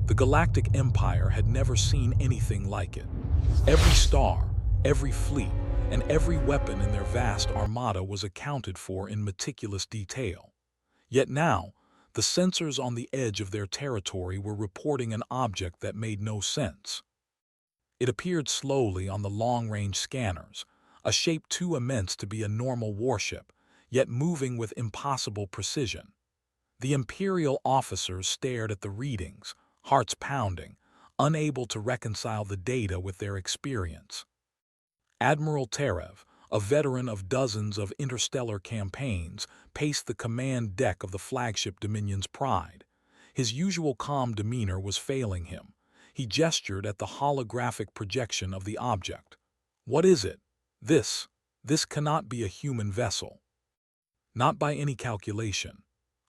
The Galactic Empire had never seen anything like it. Every star, every fleet, and every weapon in their vast armada was accounted for in meticulous detail. Yet now, the sensors on the edge of their territory were reporting an object that made no sense. It appeared slowly on the long-range scanners, a shape too immense to be a normal warship, yet moving with impossible precision. The Imperial officers stared at the readings, hearts pounding, unable to reconcile the data with their experience. Admiral Terev, a veteran of dozens of interstellar campaigns, paced the command deck of the flagship Dominion's Pride. His usual calm demeanor was failing him. He gestured at the holographic projection of the object. "What is it? This cannot be a human vessel." "Not by any calculation."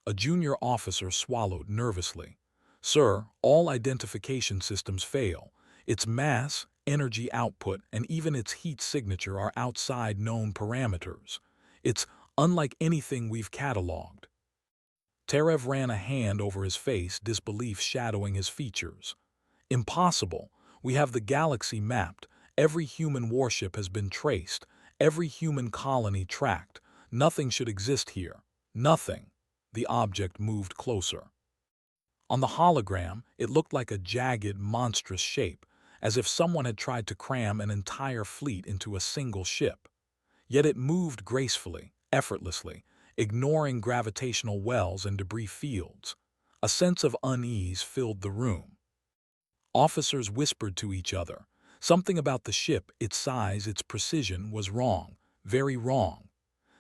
A junior officer swallowed nervously. "Sir, all identification systems fail. Its mass, energy output, and even its heat signature are outside known parameters. It's unlike anything we've cataloged." Terev ran a hand over his face, disbelief shadowing his features. "Impossible. We have the galaxy mapped. Every human warship has been traced. Every human colony tracked. Nothing should exist here. Nothing." The object moved closer. On the hologram, it looked like a jagged, monstrous shape, as if someone had tried to cram an entire fleet into a single ship. Yet it moved gracefully, effortlessly, ignoring gravitational wells and debris fields. A sense of unease filled the room. Officers whispered to each other. Something about the ship, its size, its precision, was wrong, very wrong.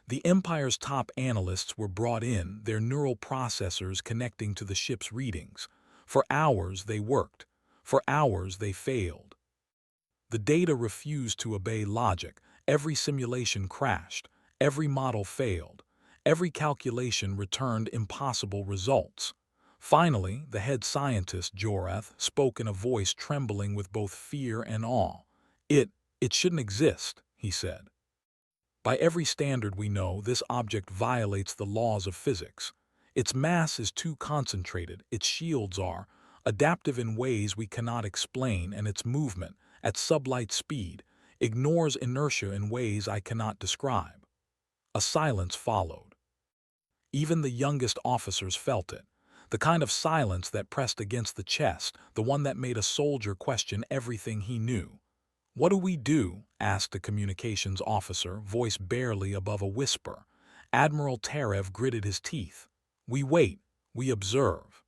The Empire's top analysts were brought in, their neural processors connecting to the ship's readings. For hours they worked. For hours they failed. The data refused to obey logic. Every simulation crashed. Every model failed. Every calculation returned impossible results. Finally, the head scientist, Jorath, spoke in a voice trembling with both fear and awe. It shouldn't exist," he said. "By every standard we know, this object violates the laws of physics. Its mass is too concentrated, its shields are adaptive in ways we cannot explain, and its movement, at sublight speed, ignores inertia in ways I cannot describe." A silence followed. Even the youngest officers felt it. The kind of silence that pressed against the chest, the one that made a soldier question everything he knew. "What do we do?" asked a communications officer, voice barely above a whisper. Admiral Terev gritted his teeth. "We wait, we observe.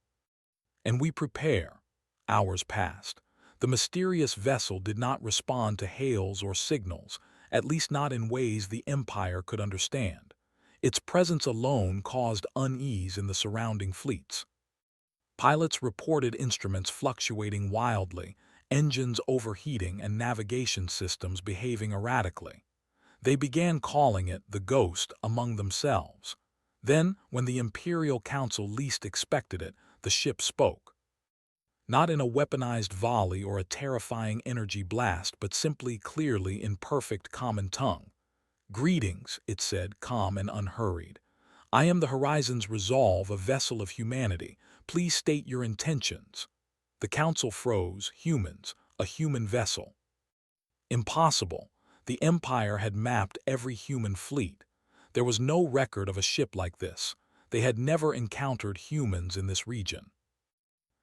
And we prepare." Hours passed. The mysterious vessel did not respond to hails or signals, at least not in ways the Empire could understand. Its presence alone caused unease in the surrounding fleets. Pilots reported instruments fluctuating wildly, engines overheating, and navigation systems behaving erratically. They began calling it the Ghost among themselves. Then, when the Imperial Council least expected it, the ship spoke. Not in a weaponized volley or a terrifying energy blast, but simply, clearly, in perfect common tongue. "Greetings," it said, calm and unhurried. "I am the Horizon's Resolve, a vessel of humanity. Please state your intentions." The council froze. Humans, a human vessel. Impossible. The Empire had mapped every human fleet. There was no record of a ship like this. They had never encountered humans in this region.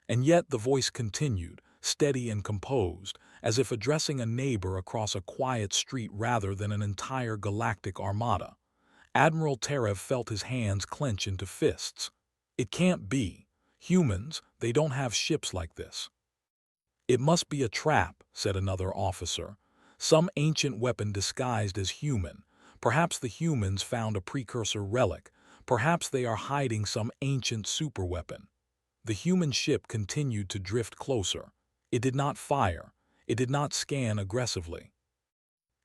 And yet the voice continued, steady and composed, as if addressing a neighbor across a quiet street rather than an entire galactic armada. Admiral Terev felt his hands clench into fists. "It can't be. Humans, they don't have ships like this." "It must be a trap," said another officer. "Some ancient weapon disguised as human. Perhaps the humans found a precursor relic. Perhaps they are hiding some ancient superweapon." The human ship continued to drift closer. It did not fire. It did not scan aggressively.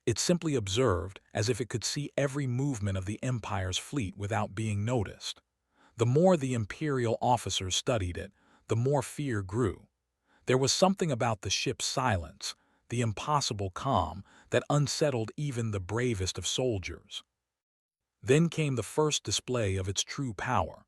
It simply observed, as if it could see every movement of the Empire's fleet without being noticed. The more the Imperial officers studied it, the more fear grew. There was something about the ship's silence, the impossible calm, that unsettled even the bravest of soldiers. Then came the first display of its true power.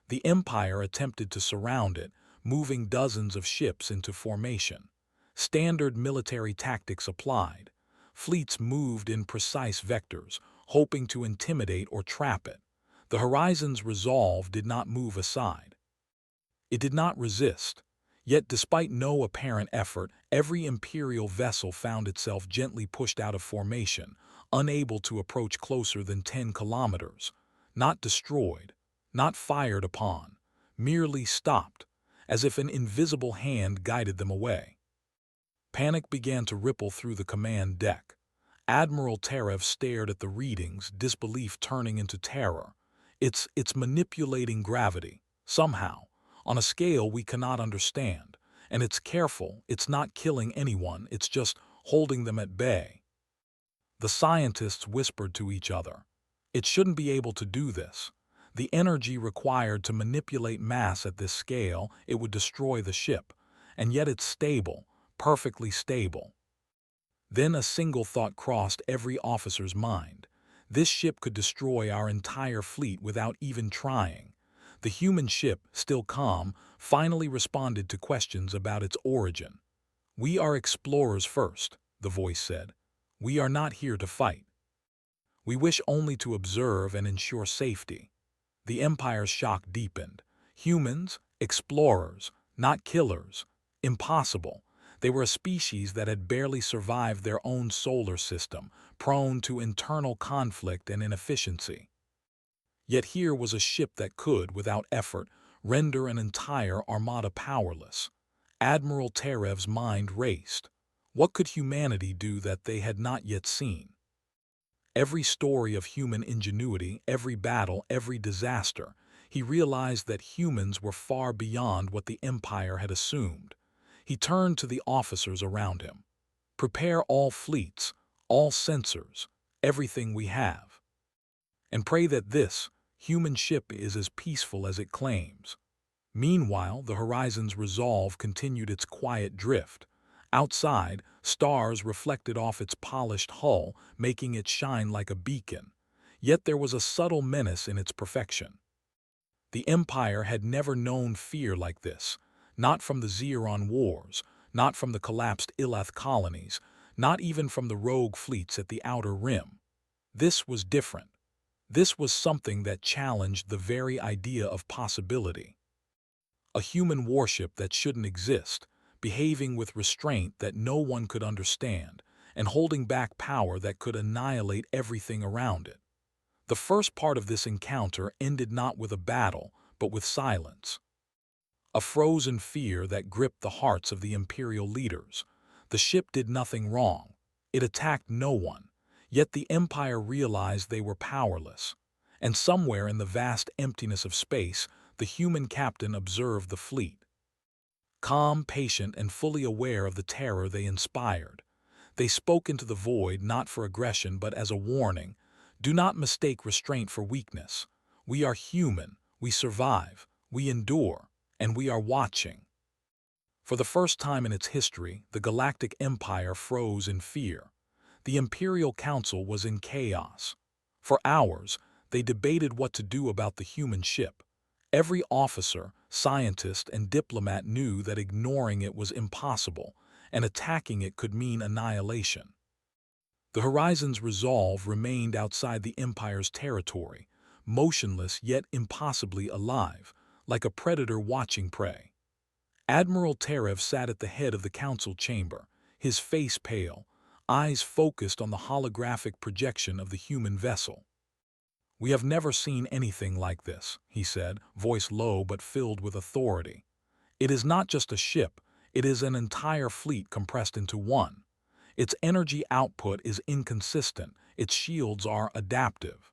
The Empire attempted to surround it, moving dozens of ships into formation. Standard military tactics applied. Fleets moved in precise vectors, hoping to intimidate or trap it. The horizon's resolve did not move aside. It did not resist. Yet despite no apparent effort, every Imperial vessel found itself gently pushed out of formation, unable to approach closer than 10 kilometers. Not destroyed, not fired upon, merely stopped, as if an invisible hand guided them away. Panic began to ripple through the command deck. Admiral Terev stared at the readings, disbelief turning into terror. It's manipulating gravity, somehow, on a scale we cannot understand. And it's careful, it's not killing anyone, it's just holding them at bay. The scientists whispered to each other. It shouldn't be able to do this. The energy required to manipulate mass at this scale, it would destroy the ship. And yet it's stable, perfectly stable. Then a single thought crossed every officer's mind. This ship could destroy our entire fleet without even trying. The human ship, still calm, finally responded to questions about its origin. "We are explorers first," the voice said. "We are not here to fight. We wish only to observe and ensure safety." The Empire's shock deepened. Humans, explorers, not killers. Impossible. They were a species that had barely survived their own solar system, prone to internal conflict and inefficiency. Yet here was a ship that could, without effort, render an entire armada powerless. Admiral Terev's mind raced. What could humanity do that they had not yet seen? Every story of human ingenuity, every battle, every disaster, he realized that humans were far beyond what the Empire had assumed. He turned to the officers around him. "Prepare all fleets, all sensors, everything we have. And pray that this human ship is as peaceful as it claims." Meanwhile, the horizon's resolve continued its quiet drift. Outside, stars reflected off its polished hull, making it shine like a beacon. Yet there was a subtle menace in its perfection. The Empire had never known fear like this, not from the Zeron Wars, not from the collapsed Ilath colonies, not even from the rogue fleets at the Outer Rim. This was different. This was something that challenged the very idea of possibility. A human warship that shouldn't exist, behaving with restraint that no one could understand, and holding back power that could annihilate everything around it. The first part of this encounter ended not with a battle, but with silence. A frozen fear that gripped the hearts of the Imperial leaders. The ship did nothing wrong. It attacked no one. Yet the Empire realized they were powerless. And somewhere in the vast emptiness of space, the human captain observed the fleet. Calm, patient, and fully aware of the terror they inspired. They spoke into the void not for aggression but as a warning. Do not mistake restraint for weakness. We are human, we survive, we endure, and we are watching. For the first time in its history, the Galactic Empire froze in fear. The Imperial Council was in chaos. For hours, they debated what to do about the human ship. Every officer, scientist, and diplomat knew that ignoring it was impossible, and attacking it could mean annihilation. The horizon's resolve remained outside the Empire's territory, motionless yet impossibly alive, like a predator watching prey. Admiral Terev sat at the head of the council chamber, his face pale, eyes focused on the holographic projection of the human vessel. "We have never seen anything like this," he said, voice low but filled with authority. "It is not just a ship, it is an entire fleet compressed into one. Its energy output is inconsistent, its shields are adaptive.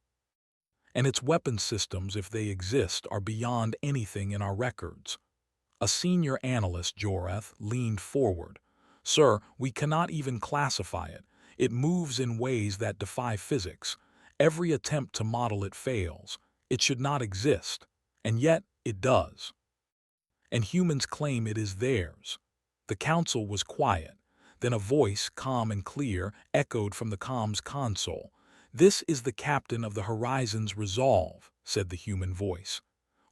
And its weapon systems, if they exist, are beyond anything in our records." A senior analyst, Jorath, leaned forward. "Sir, we cannot even classify it. It moves in ways that defy physics. Every attempt to model it fails. It should not exist. And yet, it does. And humans claim it is theirs." The council was quiet. Then a voice, calm and clear, echoed from the comms console. "This is the captain of the Horizon's resolve," said the human voice.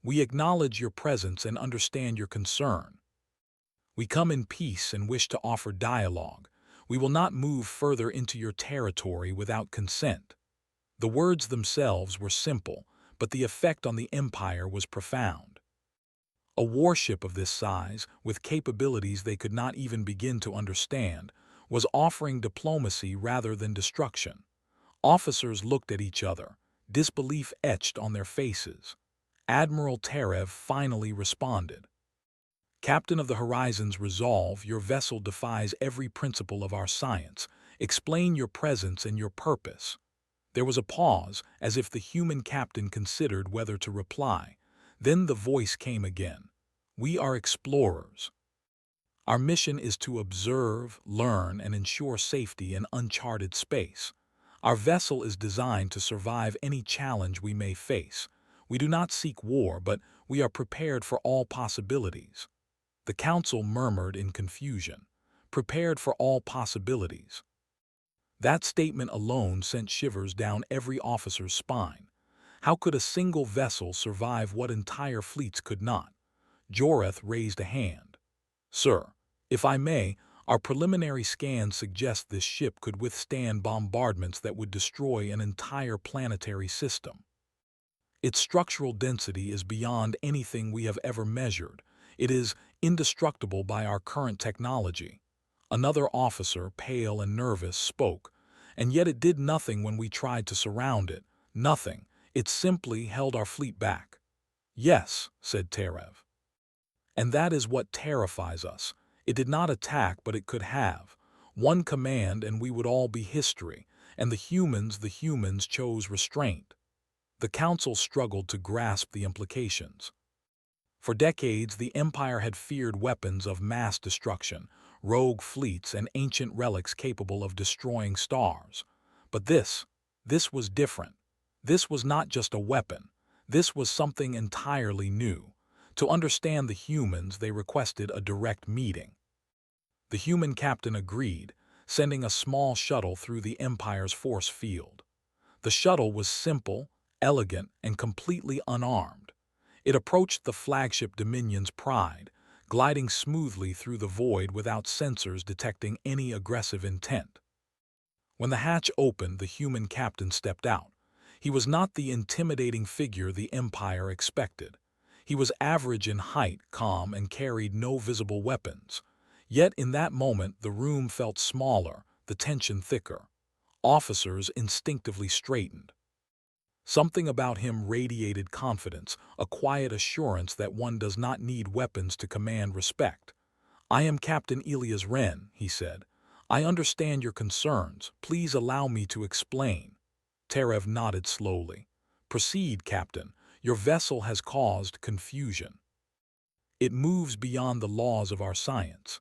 We acknowledge your presence and understand your concern. We come in peace and wish to offer dialogue. We will not move further into your territory without consent." The words themselves were simple, but the effect on the Empire was profound. A warship of this size, with capabilities they could not even begin to understand, was offering diplomacy rather than destruction. Officers looked at each other, disbelief etched on their faces. Admiral Terev finally responded. "Captain of the Horizon's resolve, your vessel defies every principle of our science. Explain your presence and your purpose." There was a pause, as if the human captain considered whether to reply. Then the voice came again. "We are explorers. Our mission is to observe, learn, and ensure safety in uncharted space. Our vessel is designed to survive any challenge we may face. We do not seek war, but we are prepared for all possibilities." The council murmured in confusion. Prepared for all possibilities. That statement alone sent shivers down every officer's spine. How could a single vessel survive what entire fleets could not? Joreth raised a hand. "Sir, if I may, our preliminary scans suggest this ship could withstand bombardments that would destroy an entire planetary system. Its structural density is beyond anything we have ever measured. It is indestructible by our current technology." Another officer, pale and nervous, spoke. "And yet it did nothing when we tried to surround it. Nothing. It simply held our fleet back." "Yes," said Terev. "And that is what terrifies us. It did not attack, but it could have. One command and we would all be history. And the humans chose restraint." The council struggled to grasp the implications. For decades, the Empire had feared weapons of mass destruction, rogue fleets, and ancient relics capable of destroying stars. But this was different. This was not just a weapon. This was something entirely new. To understand the humans, they requested a direct meeting. The human captain agreed, sending a small shuttle through the Empire's force field. The shuttle was simple, elegant, and completely unarmed. It approached the flagship Dominion's Pride, gliding smoothly through the void without sensors detecting any aggressive intent. When the hatch opened, the human captain stepped out. He was not the intimidating figure the Empire expected. He was average in height, calm, and carried no visible weapons. Yet in that moment the room felt smaller, the tension thicker. Officers instinctively straightened. Something about him radiated confidence, a quiet assurance that one does not need weapons to command respect. "I am Captain Elias Wren," he said. "I understand your concerns. Please allow me to explain." Terev nodded slowly. "Proceed, Captain. Your vessel has caused confusion. It moves beyond the laws of our science."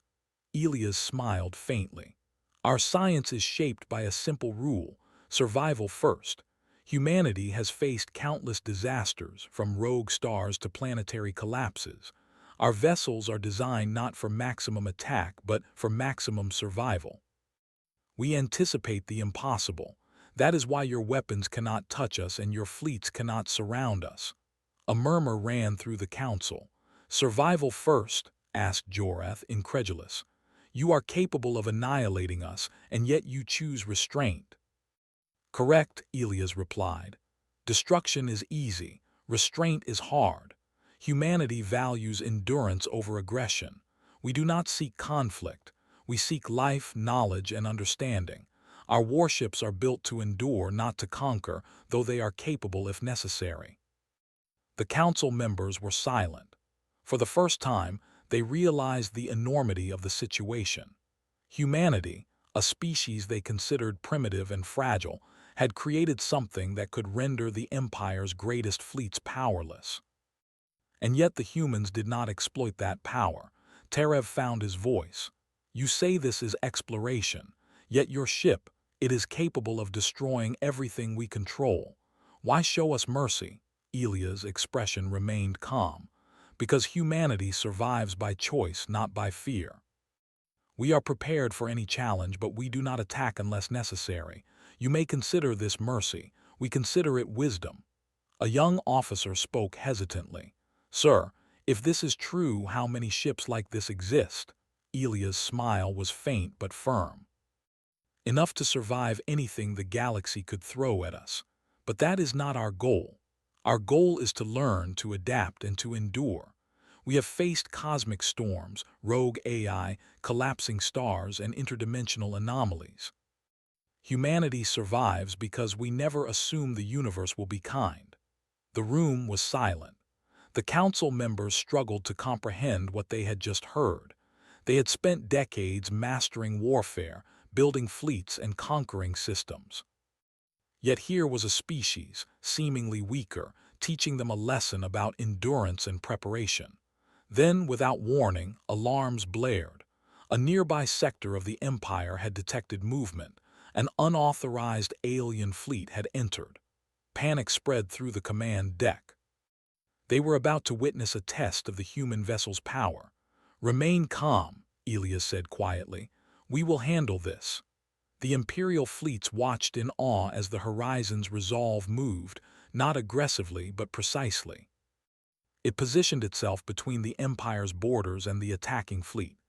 Elias smiled faintly. "Our science is shaped by a simple rule: survival first. Humanity has faced countless disasters, from rogue stars to planetary collapses. Our vessels are designed not for maximum attack, but for maximum survival. We anticipate the impossible. That is why your weapons cannot touch us and your fleets cannot surround us." A murmur ran through the council. "Survival first?" asked Joreth, incredulous. "You are capable of annihilating us, and yet you choose restraint." "Correct," Elias replied. "Destruction is easy. Restraint is hard. Humanity values endurance over aggression. We do not seek conflict. We seek life, knowledge, and understanding. Our warships are built to endure, not to conquer, though they are capable if necessary." The council members were silent. For the first time, they realized the enormity of the situation. Humanity, a species they considered primitive and fragile, had created something that could render the Empire's greatest fleets powerless. And yet the humans did not exploit that power. Terev found his voice. "You say this is exploration, yet your ship, it is capable of destroying everything we control. Why show us mercy?" Elia's expression remained calm. "Because humanity survives by choice, not by fear. We are prepared for any challenge, but we do not attack unless necessary. You may consider this mercy. We consider it wisdom." A young officer spoke hesitantly. Sir, if this is true, how many ships like this exist? Elia's smile was faint but firm. Enough to survive anything the galaxy could throw at us. But that is not our goal. Our goal is to learn, to adapt, and to endure. We have faced cosmic storms, rogue AI, collapsing stars, and interdimensional anomalies. Humanity survives because we never assume the universe will be kind. The room was silent. The council members struggled to comprehend what they had just heard. They had spent decades mastering warfare, building fleets and conquering systems. Yet here was a species, seemingly weaker, teaching them a lesson about endurance and preparation. Then, without warning, alarms blared. A nearby sector of the Empire had detected movement. An unauthorized alien fleet had entered. Panic spread through the command deck. They were about to witness a test of the human vessel's power. "Remain calm," Elia said quietly. "We will handle this." The Imperial fleets watched in awe as the Horizon's resolve moved, not aggressively but precisely. It positioned itself between the Empire's borders and the attacking fleet.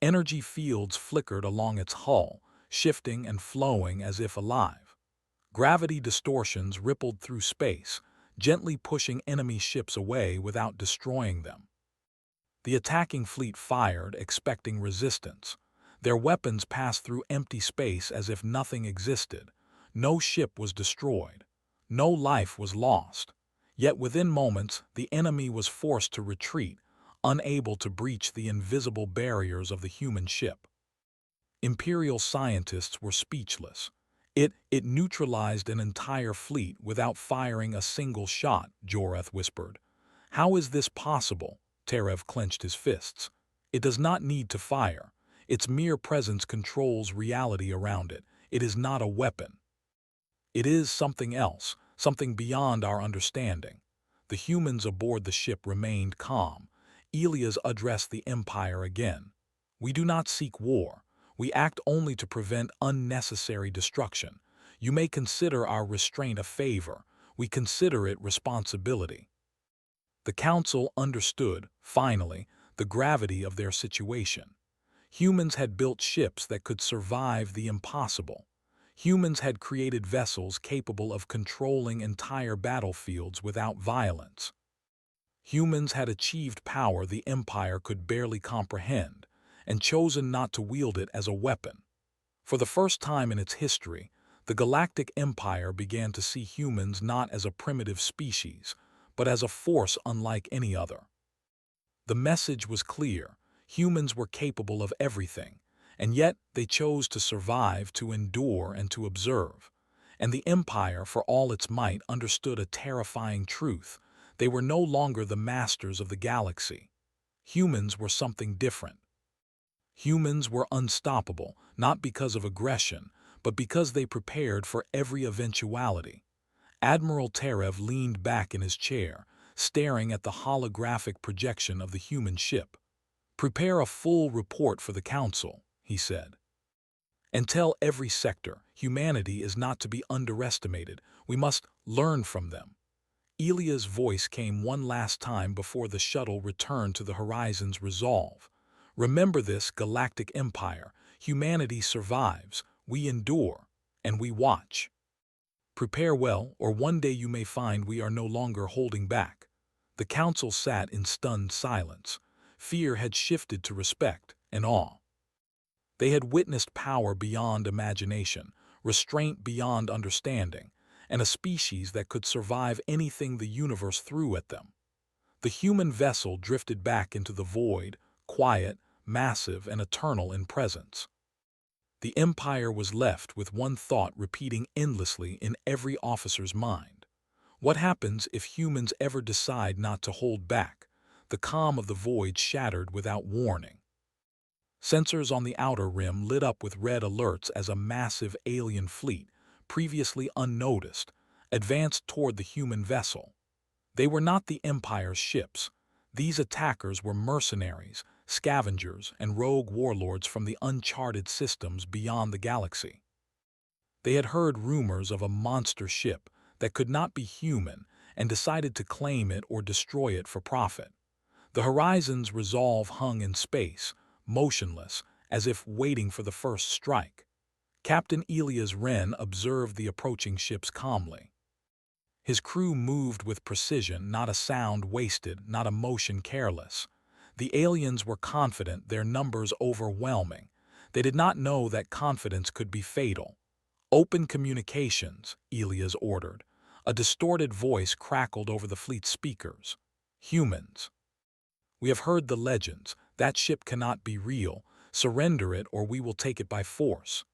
Energy fields flickered along its hull, shifting and flowing as if alive. Gravity distortions rippled through space, gently pushing enemy ships away without destroying them. The attacking fleet fired, expecting resistance. Their weapons passed through empty space as if nothing existed. No ship was destroyed. No life was lost. Yet within moments, the enemy was forced to retreat, unable to breach the invisible barriers of the human ship. Imperial scientists were speechless. It neutralized an entire fleet without firing a single shot, Joreth whispered. "How is this possible?" Terev clenched his fists. "It does not need to fire. Its mere presence controls reality around it. It is not a weapon. It is something else, something beyond our understanding." The humans aboard the ship remained calm. Elias addressed the Empire again. "We do not seek war. We act only to prevent unnecessary destruction. You may consider our restraint a favor. We consider it responsibility." The Council understood, finally, the gravity of their situation. Humans had built ships that could survive the impossible. Humans had created vessels capable of controlling entire battlefields without violence. Humans had achieved power the Empire could barely comprehend, and chosen not to wield it as a weapon. For the first time in its history, the Galactic Empire began to see humans not as a primitive species, but as a force unlike any other. The message was clear: humans were capable of everything, and yet they chose to survive, to endure, and to observe. And the Empire, for all its might, understood a terrifying truth: they were no longer the masters of the galaxy. Humans were something different. Humans were unstoppable, not because of aggression, but because they prepared for every eventuality. Admiral Terev leaned back in his chair, staring at the holographic projection of the human ship. "Prepare a full report for the Council," he said. "And tell every sector, humanity is not to be underestimated. We must learn from them." Elia's voice came one last time before the shuttle returned to the Horizon's resolve. "Remember this, Galactic Empire. Humanity survives, we endure, and we watch. Prepare well, or one day you may find we are no longer holding back." The Council sat in stunned silence. Fear had shifted to respect and awe. They had witnessed power beyond imagination, restraint beyond understanding, and a species that could survive anything the universe threw at them. The human vessel drifted back into the void, quiet, massive, and eternal in presence. The Empire was left with one thought repeating endlessly in every officer's mind. What happens if humans ever decide not to hold back? The calm of the void shattered without warning. Sensors on the outer rim lit up with red alerts as a massive alien fleet, previously unnoticed, advanced toward the human vessel. They were not the Empire's ships. These attackers were mercenaries, scavengers, and rogue warlords from the uncharted systems beyond the galaxy. They had heard rumors of a monster ship that could not be human and decided to claim it or destroy it for profit. The Horizon's resolve hung in space, motionless, as if waiting for the first strike. Captain Elias Wren observed the approaching ships calmly. His crew moved with precision, not a sound wasted, not a motion careless. The aliens were confident, their numbers overwhelming. They did not know that confidence could be fatal. "Open communications," Elias ordered. A distorted voice crackled over the fleet's speakers. "Humans, we have heard the legends. That ship cannot be real. Surrender it or we will take it by force."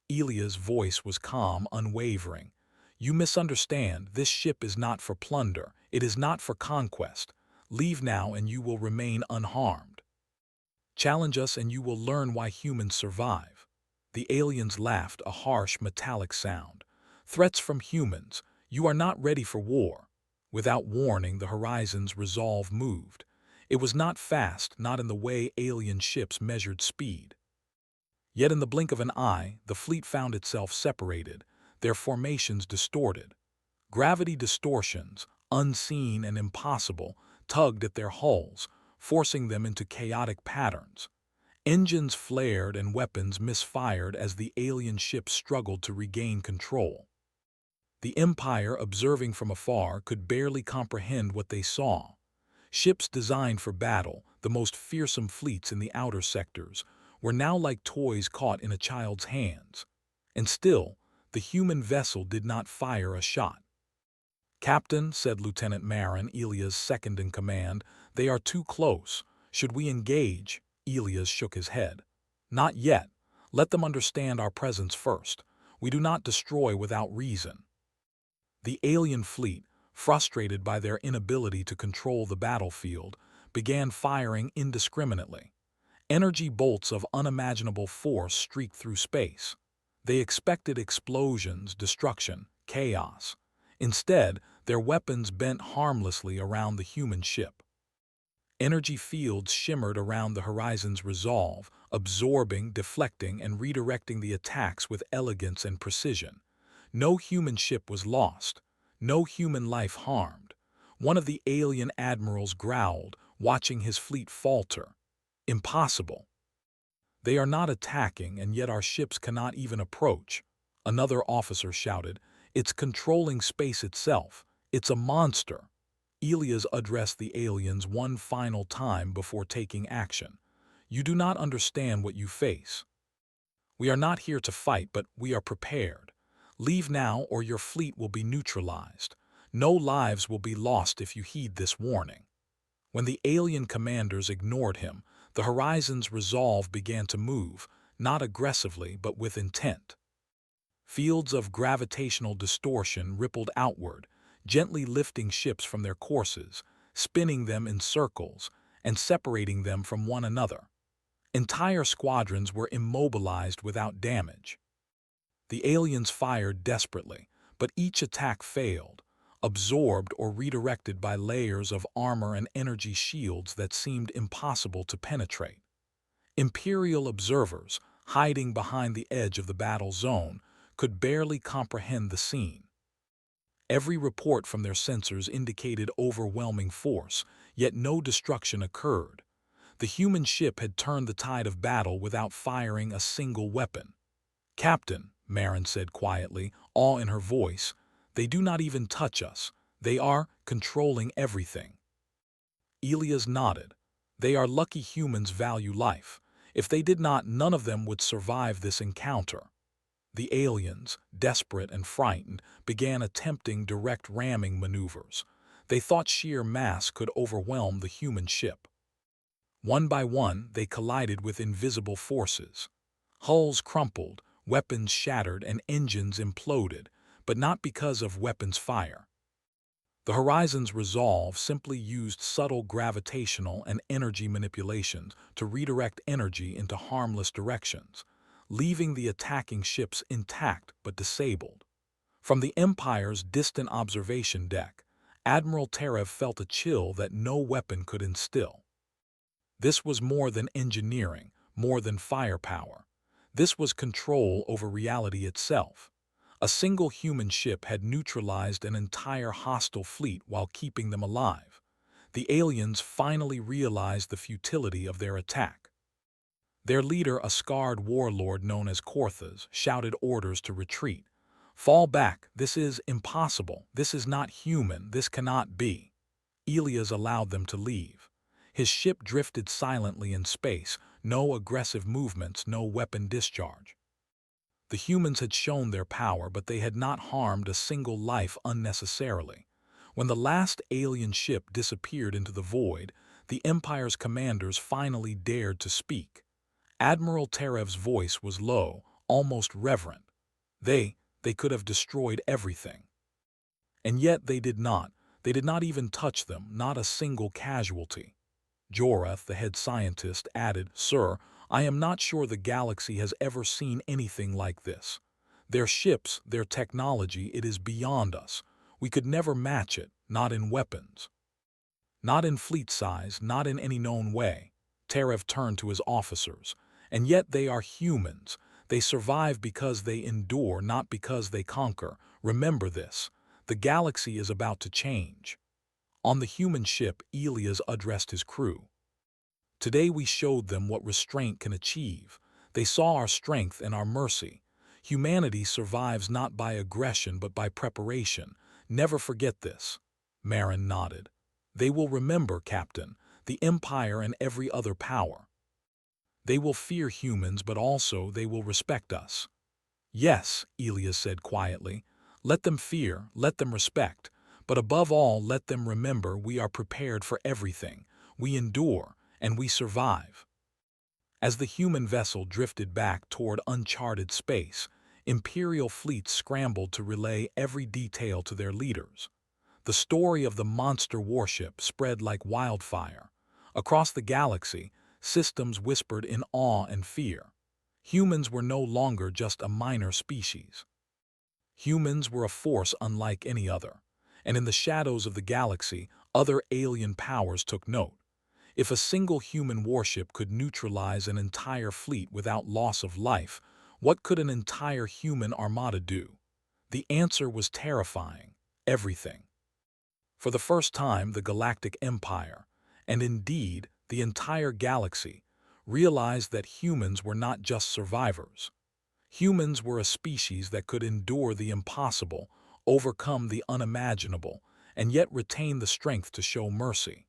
Elias' voice was calm, unwavering. "You misunderstand. This ship is not for plunder. It is not for conquest. Leave now and you will remain unharmed. Challenge us and you will learn why humans survive." The aliens laughed, a harsh, metallic sound. "Threats from humans. You are not ready for war." Without warning, the Horizon's resolve moved. It was not fast, not in the way alien ships measured speed. Yet in the blink of an eye, the fleet found itself separated, their formations distorted. Gravity distortions, unseen and impossible, tugged at their hulls, forcing them into chaotic patterns. Engines flared and weapons misfired as the alien ships struggled to regain control. The Empire, observing from afar, could barely comprehend what they saw. Ships designed for battle, the most fearsome fleets in the outer sectors, were now like toys caught in a child's hands. And still, the human vessel did not fire a shot. "Captain," said Lieutenant Marin, Elias' second-in-command, "they are too close. Should we engage?" Elias shook his head. "Not yet. Let them understand our presence first. We do not destroy without reason." The alien fleet, frustrated by their inability to control the battlefield, began firing indiscriminately. Energy bolts of unimaginable force streaked through space. They expected explosions, destruction, chaos. Instead, their weapons bent harmlessly around the human ship. Energy fields shimmered around the Horizon's resolve, absorbing, deflecting, and redirecting the attacks with elegance and precision. No human ship was lost, no human life harmed. One of the alien admirals growled, watching his fleet falter. "Impossible. They are not attacking, and yet our ships cannot even approach." Another officer shouted, "It's controlling space itself. It's a monster." Elias addressed the aliens one final time before taking action. "You do not understand what you face. We are not here to fight, but we are prepared. Leave now or your fleet will be neutralized. No lives will be lost if you heed this warning." When the alien commanders ignored him, the Horizon's resolve began to move, not aggressively but with intent. Fields of gravitational distortion rippled outward, gently lifting ships from their courses, spinning them in circles, and separating them from one another. Entire squadrons were immobilized without damage. The aliens fired desperately, but each attack failed, absorbed or redirected by layers of armor and energy shields that seemed impossible to penetrate. Imperial observers, hiding behind the edge of the battle zone, could barely comprehend the scene. Every report from their sensors indicated overwhelming force, yet no destruction occurred. The human ship had turned the tide of battle without firing a single weapon. "Captain," Marin said quietly, awe in her voice, "they do not even touch us. They are controlling everything." Elias nodded. "They are lucky humans value life. If they did not, none of them would survive this encounter." The aliens, desperate and frightened, began attempting direct ramming maneuvers. They thought sheer mass could overwhelm the human ship. One by one, they collided with invisible forces. Hulls crumpled, weapons shattered, and engines imploded, but not because of weapons fire. The Horizon's resolve simply used subtle gravitational and energy manipulations to redirect energy into harmless directions, leaving the attacking ships intact but disabled. From the Empire's distant observation deck, Admiral Terev felt a chill that no weapon could instill. This was more than engineering, more than firepower. This was control over reality itself. A single human ship had neutralized an entire hostile fleet while keeping them alive. The aliens finally realized the futility of their attack. Their leader, a scarred warlord known as Korthas, shouted orders to retreat. "Fall back, this is impossible, this is not human, this cannot be." Elias allowed them to leave. His ship drifted silently in space, no aggressive movements, no weapon discharge. The humans had shown their power, but they had not harmed a single life unnecessarily. When the last alien ship disappeared into the void, the Empire's commanders finally dared to speak. Admiral Terev's voice was low, almost reverent. They could have destroyed everything. And yet they did not. They did not even touch them, not a single casualty. Jorath, the head scientist, added, "Sir, I am not sure the galaxy has ever seen anything like this. Their ships, their technology, it is beyond us. We could never match it, not in weapons. Not in fleet size, not in any known way." Terev turned to his officers. "And yet they are humans. They survive because they endure, not because they conquer. Remember this. The galaxy is about to change." On the human ship, Elias addressed his crew. "Today we showed them what restraint can achieve. They saw our strength and our mercy. Humanity survives not by aggression but by preparation. Never forget this." Marin nodded. "They will remember, Captain, the Empire and every other power. They will fear humans, but also they will respect us." "Yes," Elias said quietly. "Let them fear, let them respect. But above all, let them remember we are prepared for everything. We endure, and we survive." As the human vessel drifted back toward uncharted space, Imperial fleets scrambled to relay every detail to their leaders. The story of the monster warship spread like wildfire. Across the galaxy, systems whispered in awe and fear. Humans were no longer just a minor species. Humans were a force unlike any other. And in the shadows of the galaxy, other alien powers took note. If a single human warship could neutralize an entire fleet without loss of life, what could an entire human armada do? The answer was terrifying: everything. For the first time, the Galactic Empire, and indeed the entire galaxy, realized that humans were not just survivors. Humans were a species that could endure the impossible, overcome the unimaginable, and yet retain the strength to show mercy.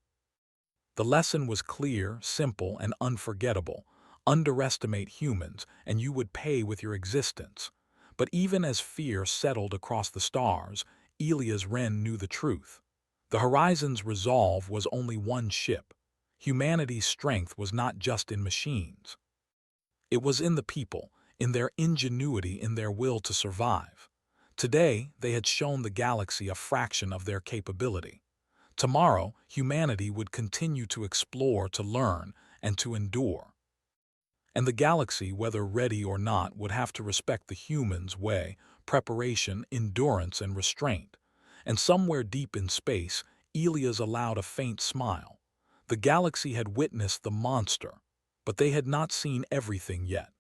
The lesson was clear, simple, and unforgettable. Underestimate humans, and you would pay with your existence. But even as fear settled across the stars, Elias Wren knew the truth. The Horizon's resolve was only one ship. Humanity's strength was not just in machines. It was in the people, in their ingenuity, in their will to survive. Today, they had shown the galaxy a fraction of their capability. Tomorrow, humanity would continue to explore, to learn, and to endure. And the galaxy, whether ready or not, would have to respect the humans' way: preparation, endurance, and restraint. And somewhere deep in space, Elias allowed a faint smile. The galaxy had witnessed the monster, but they had not seen everything yet.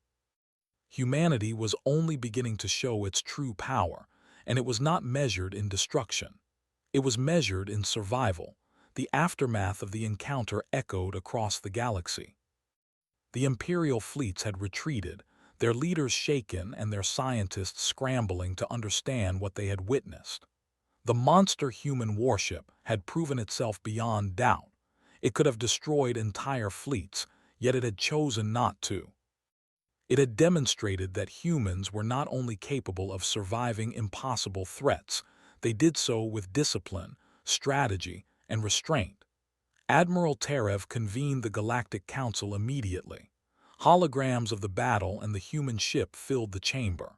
Humanity was only beginning to show its true power, and it was not measured in destruction. It was measured in survival. The aftermath of the encounter echoed across the galaxy. The Imperial fleets had retreated, their leaders shaken and their scientists scrambling to understand what they had witnessed. The monster human warship had proven itself beyond doubt. It could have destroyed entire fleets, yet it had chosen not to. It had demonstrated that humans were not only capable of surviving impossible threats, they did so with discipline, strategy, and restraint. Admiral Terev convened the Galactic Council immediately. Holograms of the battle and the human ship filled the chamber.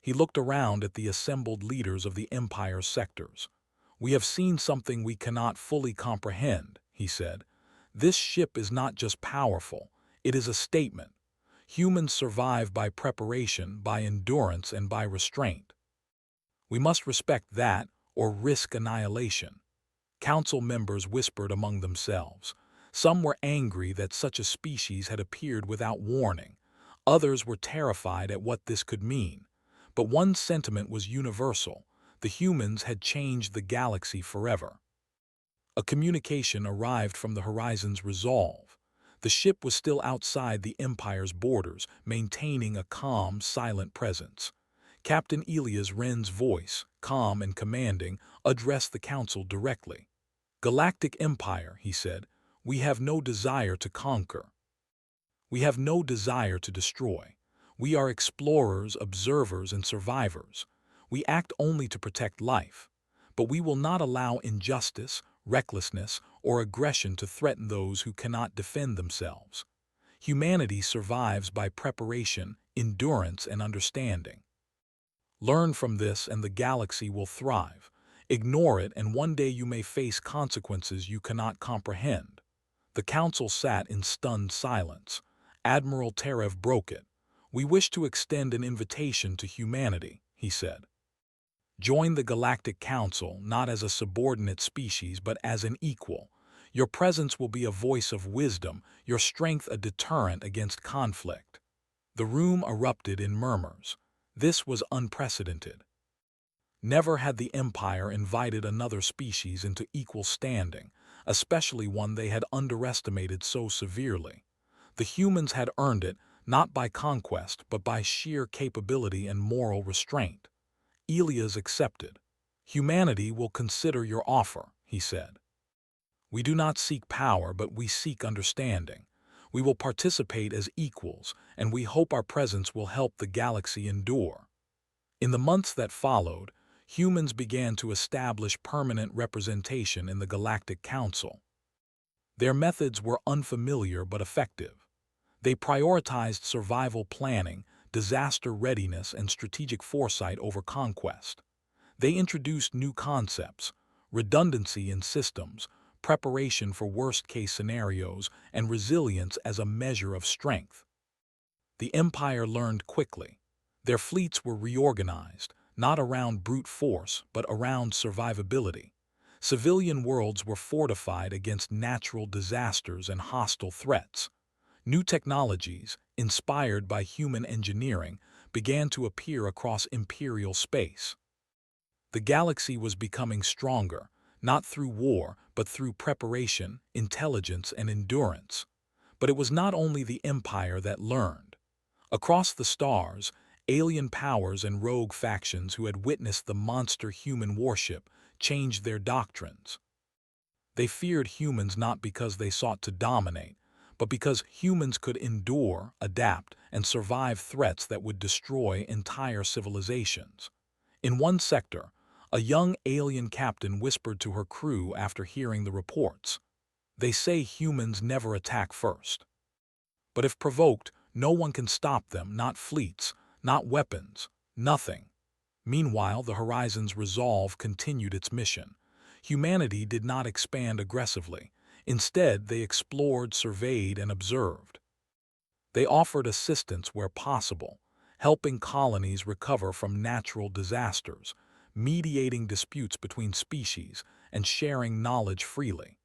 He looked around at the assembled leaders of the Empire's sectors. "We have seen something we cannot fully comprehend," he said. "This ship is not just powerful, it is a statement. Humans survive by preparation, by endurance, and by restraint. We must respect that, or risk annihilation." Council members whispered among themselves. Some were angry that such a species had appeared without warning. Others were terrified at what this could mean. But one sentiment was universal: the humans had changed the galaxy forever. A communication arrived from the Horizon's Resolve. The ship was still outside the Empire's borders, maintaining a calm, silent presence. Captain Elias Wren's voice, calm and commanding, addressed the Council directly. "Galactic Empire," he said, "we have no desire to conquer. We have no desire to destroy. We are explorers, observers, and survivors. We act only to protect life. But we will not allow injustice, recklessness, or aggression to threaten those who cannot defend themselves. Humanity survives by preparation, endurance, and understanding. Learn from this and the galaxy will thrive. Ignore it and one day you may face consequences you cannot comprehend." The council sat in stunned silence. Admiral Terev broke it. "We wish to extend an invitation to humanity," he said. "Join the Galactic Council not as a subordinate species but as an equal. Your presence will be a voice of wisdom, your strength a deterrent against conflict." The room erupted in murmurs. This was unprecedented. Never had the Empire invited another species into equal standing, especially one they had underestimated so severely. The humans had earned it, not by conquest, but by sheer capability and moral restraint. Elias accepted. "Humanity will consider your offer," he said. "We do not seek power, but we seek understanding. We will participate as equals, and we hope our presence will help the galaxy endure." In the months that followed, humans began to establish permanent representation in the Galactic Council. Their methods were unfamiliar but effective. They prioritized survival planning, disaster readiness, and strategic foresight over conquest. They introduced new concepts: redundancy in systems, preparation for worst-case scenarios, and resilience as a measure of strength. The Empire learned quickly. Their fleets were reorganized, not around brute force, but around survivability. Civilian worlds were fortified against natural disasters and hostile threats. New technologies, inspired by human engineering, began to appear across imperial space. The galaxy was becoming stronger, not through war, but through preparation, intelligence, and endurance. But it was not only the Empire that learned. Across the stars, alien powers and rogue factions who had witnessed the monster human warship changed their doctrines. They feared humans not because they sought to dominate, but because humans could endure, adapt, and survive threats that would destroy entire civilizations. In one sector, a young alien captain whispered to her crew after hearing the reports, "They say humans never attack first. But if provoked, no one can stop them, not fleets, not weapons, nothing." Meanwhile, the Horizon's Resolve continued its mission. Humanity did not expand aggressively. Instead, they explored, surveyed, and observed. They offered assistance where possible, helping colonies recover from natural disasters, mediating disputes between species, and sharing knowledge freely.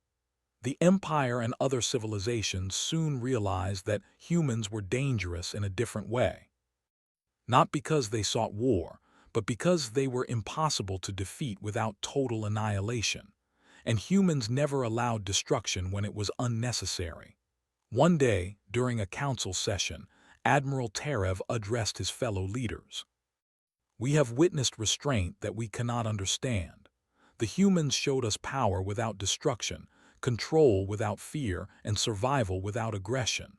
The Empire and other civilizations soon realized that humans were dangerous in a different way. Not because they sought war, but because they were impossible to defeat without total annihilation. And humans never allowed destruction when it was unnecessary. One day, during a council session, Admiral Terev addressed his fellow leaders. "We have witnessed restraint that we cannot understand. The humans showed us power without destruction, control without fear, and survival without aggression.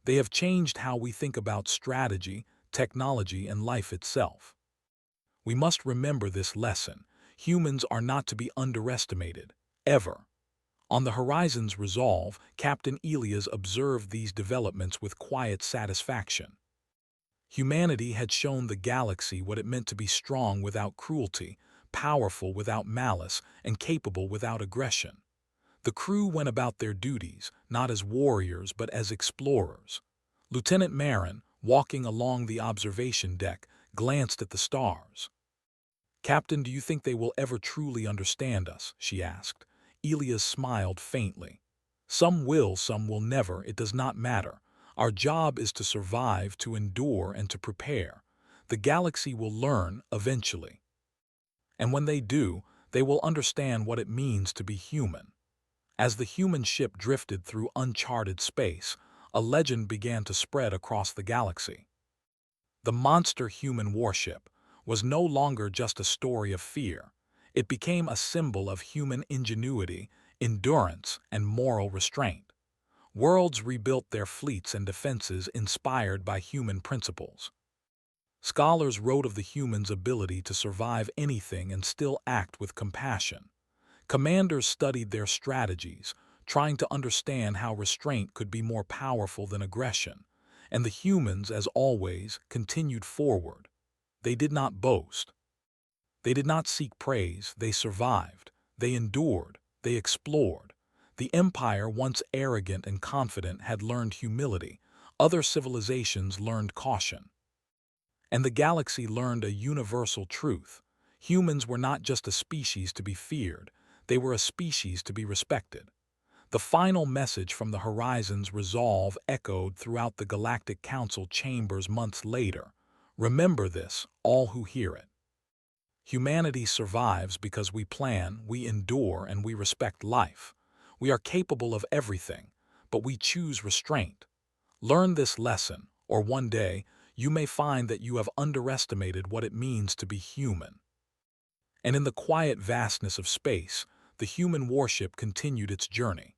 They have changed how we think about strategy, technology, and life itself. We must remember this lesson. Humans are not to be underestimated, ever." On the Horizon's Resolve, Captain Elias observed these developments with quiet satisfaction. Humanity had shown the galaxy what it meant to be strong without cruelty, powerful without malice, and capable without aggression. The crew went about their duties, not as warriors but as explorers. Lieutenant Marin, walking along the observation deck, glanced at the stars. "Captain, do you think they will ever truly understand us?" she asked. Elias smiled faintly. "Some will, some will never, it does not matter. Our job is to survive, to endure, and to prepare. The galaxy will learn, eventually. And when they do, they will understand what it means to be human." As the human ship drifted through uncharted space, a legend began to spread across the galaxy. The monster human warship was no longer just a story of fear. It became a symbol of human ingenuity, endurance, and moral restraint. Worlds rebuilt their fleets and defenses inspired by human principles. Scholars wrote of the human's ability to survive anything and still act with compassion. Commanders studied their strategies, trying to understand how restraint could be more powerful than aggression. And the humans, as always, continued forward. They did not boast. They did not seek praise, they survived. They endured, they explored. The empire, once arrogant and confident, had learned humility. Other civilizations learned caution. And the galaxy learned a universal truth. Humans were not just a species to be feared, they were a species to be respected. The final message from the Horizon's resolve echoed throughout the Galactic Council chambers months later. Remember this, all who hear it. Humanity survives because we plan, we endure, and we respect life. We are capable of everything, but we choose restraint. Learn this lesson, or one day, you may find that you have underestimated what it means to be human. And in the quiet vastness of space, the human warship continued its journey.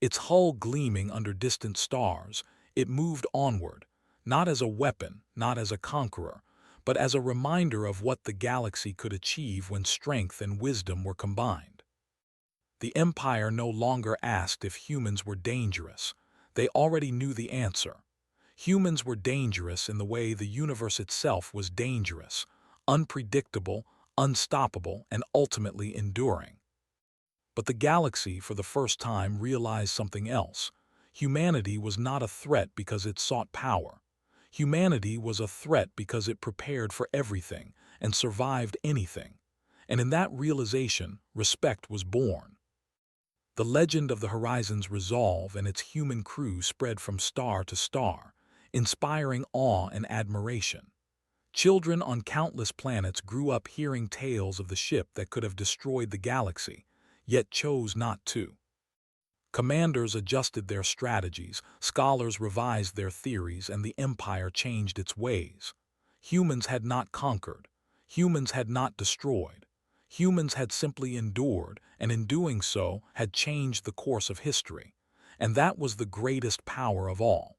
Its hull gleaming under distant stars, it moved onward, not as a weapon, not as a conqueror, but as a reminder of what the galaxy could achieve when strength and wisdom were combined. The Empire no longer asked if humans were dangerous. They already knew the answer. Humans were dangerous in the way the universe itself was dangerous, unpredictable, unstoppable, and ultimately enduring. But the galaxy, for the first time, realized something else. Humanity was not a threat because it sought power. Humanity was a threat because it prepared for everything and survived anything. And in that realization, respect was born. The legend of the Horizon's resolve and its human crew spread from star to star, inspiring awe and admiration. Children on countless planets grew up hearing tales of the ship that could have destroyed the galaxy, yet chose not to. Commanders adjusted their strategies, scholars revised their theories, and the Empire changed its ways. Humans had not conquered. Humans had not destroyed. Humans had simply endured, and in doing so, had changed the course of history. And that was the greatest power of all.